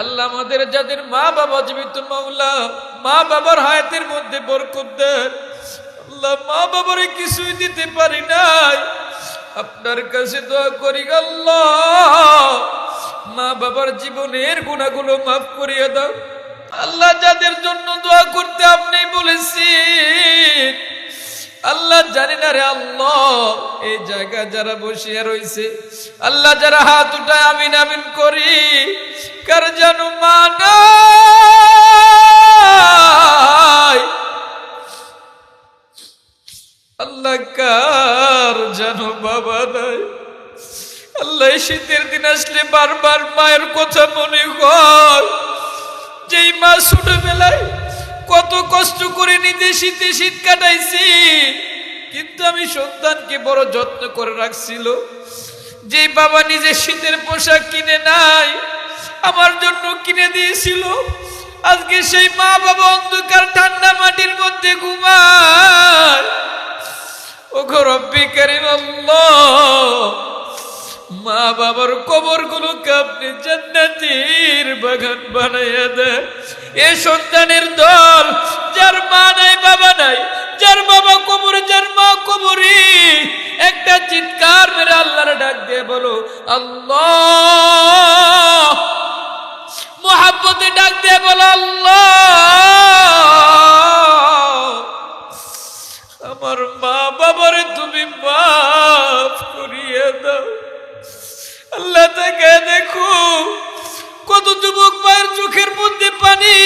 আল্লাহ আমাদের যাদের মা বাবা জীবিত মাওলা, মা বাবার হায়াতের মধ্যে বরকত দেন। আল্লাহ মা বাবারে কিছুই দিতে পারি নাই, আপনার কাছে দোয়া করি আল্লাহ মা বাবার জীবনের গুনাহগুলো মাফ করিয়ে দাও। আল্লাহ যাদের জন্য দোয়া করতে আপনি বলেছেন, আল্লাহ জানি না রে আল্লাহ, এই জায়গায় যারা বসিয়া রয়েছে আল্লাহ, যারা হাত উঠায় আমিন আমিন করি, কার জানো মা নাই, আল্লাহ কার জানো বাবা নাই। আল্লাহ শীতের দিন আসলে বারবার মায়ের কথা মনে হয়, যেই মা ছোটবেলায় কত কষ্ট করে নিজে শীতে শীত কাটাইছি, কিন্তু আমি সন্তানকে বড় যত্ন করে রাখছিল। যে বাবা নিজে শীতের পোশাক কিনে নাই, আমার জন্য কিনে দিয়েছিল, আজকে সেই মা বাবা অন্ধকার ঠান্ডা মাটির মধ্যে ঘুমায়। ও গো রব্বি কারীম আল্লাহ, মা বাবার কবরগুলোকে আপনি জান্নাতের বাগান বানাইয়া দেন। এ সন্তানের দল, যার মা নাই বাবা নাই, যার বাবা কবরে, যার মা কবরে, একটা চিৎকার মেরে আল্লাহর ডাক দিয়ে বলো আল্লাহ, মুহাব্বতে ডাক দিয়ে বলো আল্লাহ, আমার মা বাবারে তুমি মাফ করিয়ে দাও। আল্লাহ তাকে দেখো, কত যুবক ভাইয়ের চোখের মধ্যে পানি,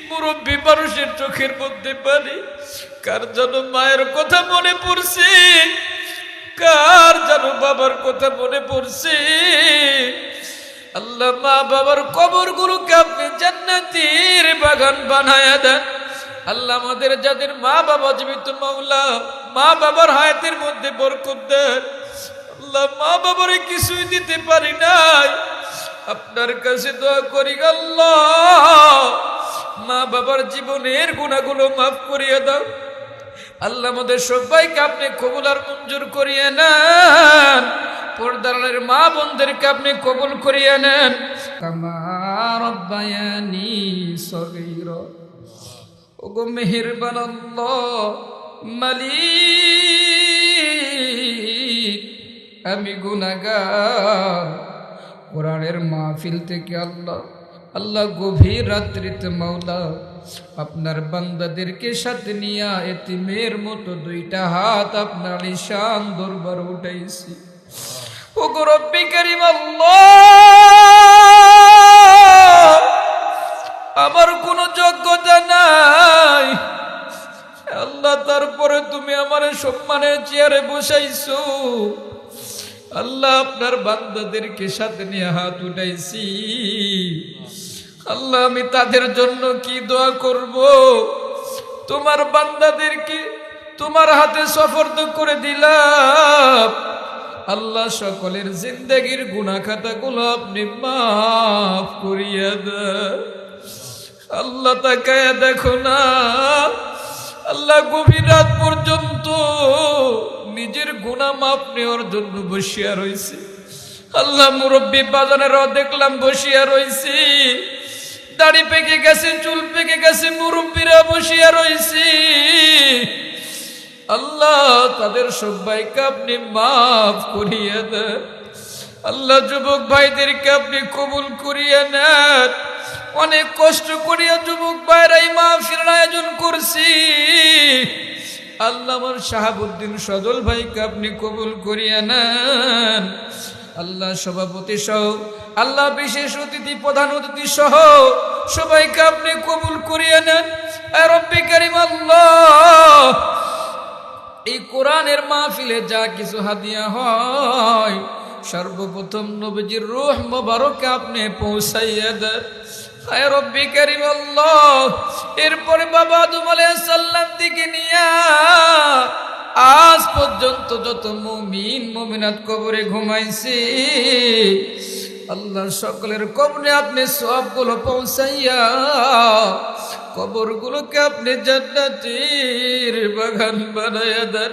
মুরব্বী মানুষের চোখের মধ্যে পানি। কার যেন মায়ের কথা মনে পড়ছে, কার যেন বাবার কথা মনে পড়ছে। আল্লাহ মা বাবার কবরগুলোকে আপনি জান্নাতের বাগান বানায়া দেন। আল্লাহ আমাদের যাদের মা বাবা জীবিত মাওলা, মা বাবার হায়াতের মধ্যে বরকত দেন। আল্লাহ মা বাবারে কিছুই দিতে পারি নাই, আপনার কাছে দোয়া করি আল্লাহ মা বাবার জীবনের গুনাহগুলো মাফ করিয়ে দাও। আল্লাহ আমাদের সবাইকে আপনি কবুল আর মঞ্জুর করিয়ে নেন। পর্দার মা বোনদেরকে আপনি কবুল করিয়ে নেন। কামা রব্বায়ানি সগীরা, ওগো মেহেরবান আল্লাহ মালিক, আমি গুনাহগার। কোরআনের মাহফিল থেকে আল্লাহ আল্লাহ গভীর রাত্রিতে মাওলা আপনার বান্দাদেরকে সাথে নিয়া এতিমের মতো দুইটা হাত আপনার ঈশান দরবার উঠাইছি। ওগো রব্বি কারীম আল্লাহ, আমার কোনো যোগ্যতা নাই আল্লাহ, তারপরে তুমি আমার সম্মানের চেয়ারে বসাইছো। আল্লাহ আপনার বান্দাদেরকে সাথে নিয়ে হাত উঠাইছি। আল্লাহ আমি তাদের জন্য কি দোয়া করব? তোমার বান্দাদেরকে তোমার হাতে সুপর্দ করে দিলাম। আল্লাহ সকলের জিন্দেগীর গুনাহ খাতাগুলো আপনি মাফ করিয়ে দেন। আল্লাহ তাকায়া দেখো না, আল্লাহ গভীর রাত পর্যন্ত নিজের গুনাহ মাপ নেওয়ার জন্য বসিয়া রয়েছে। আল্লাহ মুরব্বী বাজানেরও দেখলাম বসিয়া রয়েছি, দাড়ি পেকে গেছে, চুল পেকে গেছে, মুরব্বীরা বসিয়া রয়েছি। আল্লাহ তাদের সবাইকে আপনি মাফ করিয়ে দেন। আল্লাহ যুবক ভাইদেরকে আপনি কবুল করিয়ে নেন। অনেক কষ্ট করিয়া যুবক ভাইরা এই মাহফিলের আয়োজন করছি। আল্লাহ আমার শাহাবুদ্দিন সজল ভাইকে আপনি কবুল করিয়ে নেন। আল্লাহ সভাপতি সহ, আল্লাহ বিশেষ অতিথি, প্রধান অতিথি সহ সবাইকে আপনি কবুল করিয়ে নেন। রব্বি কারীম আল্লাহ, এই কোরআনের মাহফিলে যা কিছু হাদিয়া হয় সর্বপ্রথম নবীজির রূহ মুবারকে আপনি পৌঁছাইয়া দেন। আয় রব্বি কারীম আল্লাহ, এরপরে বাবা আদম আলাইহিস সালাম থেকে নিয়া আজ পর্যন্ত যত মুমিন মুমিনাত কবরে ঘুমাইছে, আল্লাহ সকলের কবরে আপনি সবগুলো পৌঁছাইয়া কবরগুলোকে আপনি জান্নাতের বাগান বানাইয়া দেন।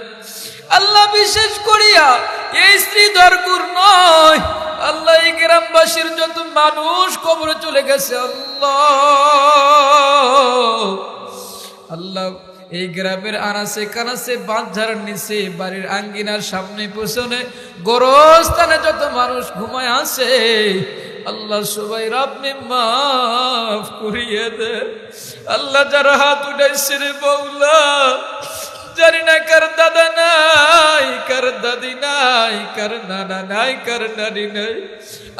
আল্লাহ বিশেষ করিয়া এই শ্রীধরপুর নয় আল্লাহ এই গ্রামবাসীর যত মানুষ কবরে চলে গেছে আল্লাহ আল্লাহ এই গ্রামের আনাসে কানাসে বাঁধার নিচে বাড়ির আঙ্গিনার সামনে পেছনে গোরস্থানে যত মানুষ ঘুমায় আছে আল্লাহ সবাই আপনি মাফ করিয়ে দে আল্লাহ যারা হাত উঠাইছে রে মৌলা জানি না কার দাদা নাই কার দাদি নাই কার নানা নাই কার নানি নাই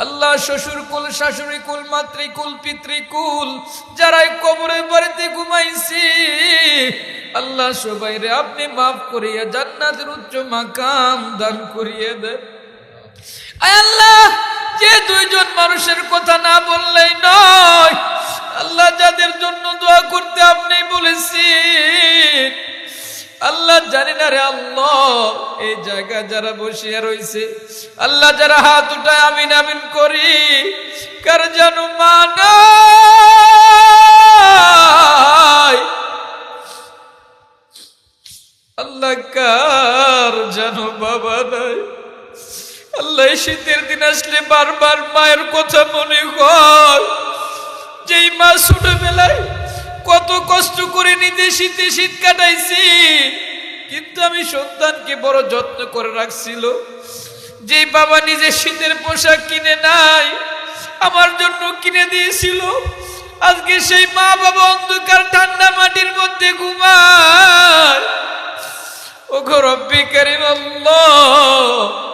আল্লাহ শ্বশুর কুল শাশুড়ি কুল মাতৃকুল পিতৃকুল যারাই কবরের বাড়িতে ঘুমাইছি আল্লাহ সবাই রে আপনি মাফ করিয়া জান্নাতের উচ্চ মাকাম দান করিয়ে দেন আয় আল্লাহ যে দুইজন মানুষের কথা না বললেই নয় আল্লাহ যাদের জন্য দোয়া করতে আপনি বলেছেন আল্লাহ জানি না রে আল্লাহ এই জায়গা যারা বসিয়া রয়েছে আল্লাহ যারা হাত উঠায় আমিন আমিন করি কার যেন মা নাই আল্লাহ কার যেন বাবা নাই আল্লাহ শীতের দিন আসলে বারবার মায়ের কথা মনে হয় যেই মা ছোটবেলায় কত কষ্ট করে নিজে শীতে শীত কাটাইছি কিন্তু আমি সন্তানকে বড় যত্ন করে রাখছিল যে বাবা নিজে শীতের পোশাক কিনে নাই আমার জন্য কিনে দিয়েছিল আজকে সেই মা বাবা অন্ধকার ঠান্ডা মাটির মধ্যে ঘুমায় ও গো রব্বি কারীম আল্লাহ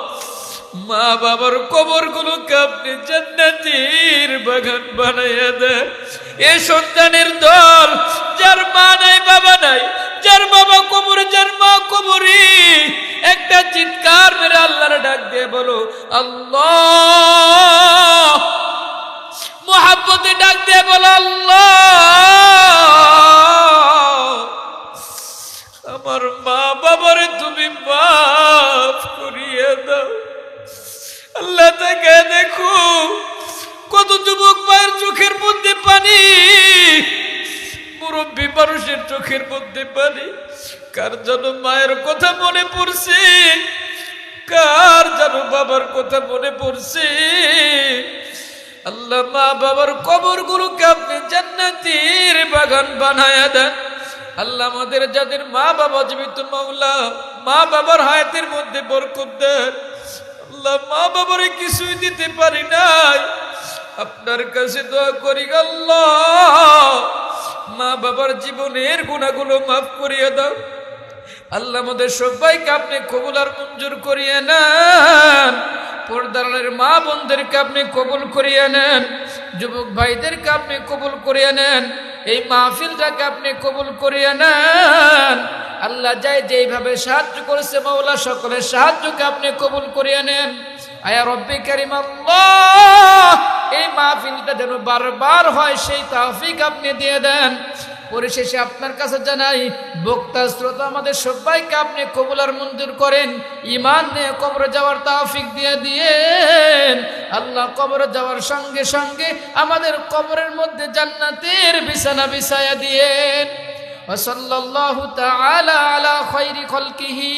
মা বাবার কবর গুলোকে আপনি জান্নাতের বাগান বানাইয়া দেন এই সন্তানের দল যার মা নাই বাবা নাই যার বাবা কবরে যার মা কবরে একটা চিৎকার মেরে আল্লাহর ডাক দিয়ে বলো আল্লাহ মোহাব্বতে ডাক দিয়ে বলো আল্লাহ আমার মা বাবারে তুমি মাফ করিয়ে দাও আল্লাহ তাকে দেখো কত যুবক মায়ের চোখের মধ্যে পানি মুরব্বী মানুষের চোখের মধ্যে পানি কার যেন মায়ের কথা মনে পড়ছে কার যেন বাবার কথা মনে পড়ছে আল্লাহ মা বাবার কবর গুলোকে আপনি জান্নাতের বাগান বানায়া দেন আল্লাহ আমাদের যাদের মা বাবা জীবিত মাওলা মা বাবার হায়াতের মধ্যে বরকত দেন আল্লাহ মা বাবারে কিছুই দিতে পারি নাই আপনার কাছে দোয়া করি আল্লাহ মা বাবার জীবনের গুনাহগুলো মাফ করিয়ে দাও আল্লাহ আমাদের সবাইকে আপনি কবুল আর মঞ্জুর করিয়ে নেন পর্দার মা বোনদেরকে আপনি কবুল করিয়ে নেন যুবক ভাইদেরকে আপনি কবুল করিয়ে নেন এই মাহফিলটাকে আপনি কবুল করিয়ে নেন আল্লাহ যাই যেইভাবে সাহায্য করেছে মাওলা সকলের সাহায্যকে আপনি কবুল করিয়ে নেন আয়া রব্বি কারীম আল্লাহ এই মাহফিলটা যেন বারবার হয় সেই তৌফিক আপনি দিয়ে দেন পরিশেষে আপনার কাছে জানাই বক্তা শ্রোতা আমাদের সবাইকে আপনি কবুল আর মঞ্জুর করেন ঈমান নিয়ে কবরে যাওয়ার তৌফিক দিয়ে দিয়েন আল্লাহ কবরে যাওয়ার সঙ্গে সঙ্গে আমাদের কবরের মধ্যে জান্নাতের বিছানা বিছায়া দিয়েন ওয়া সাল্লাল্লাহু তাআলা আলা খায়রি খালকিহি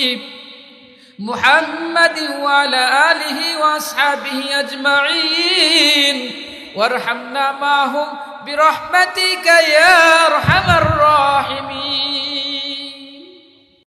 محمد وعلى آله وأصحابه أجمعين وارحمنا معهم برحمتك يا أرحم الراحمين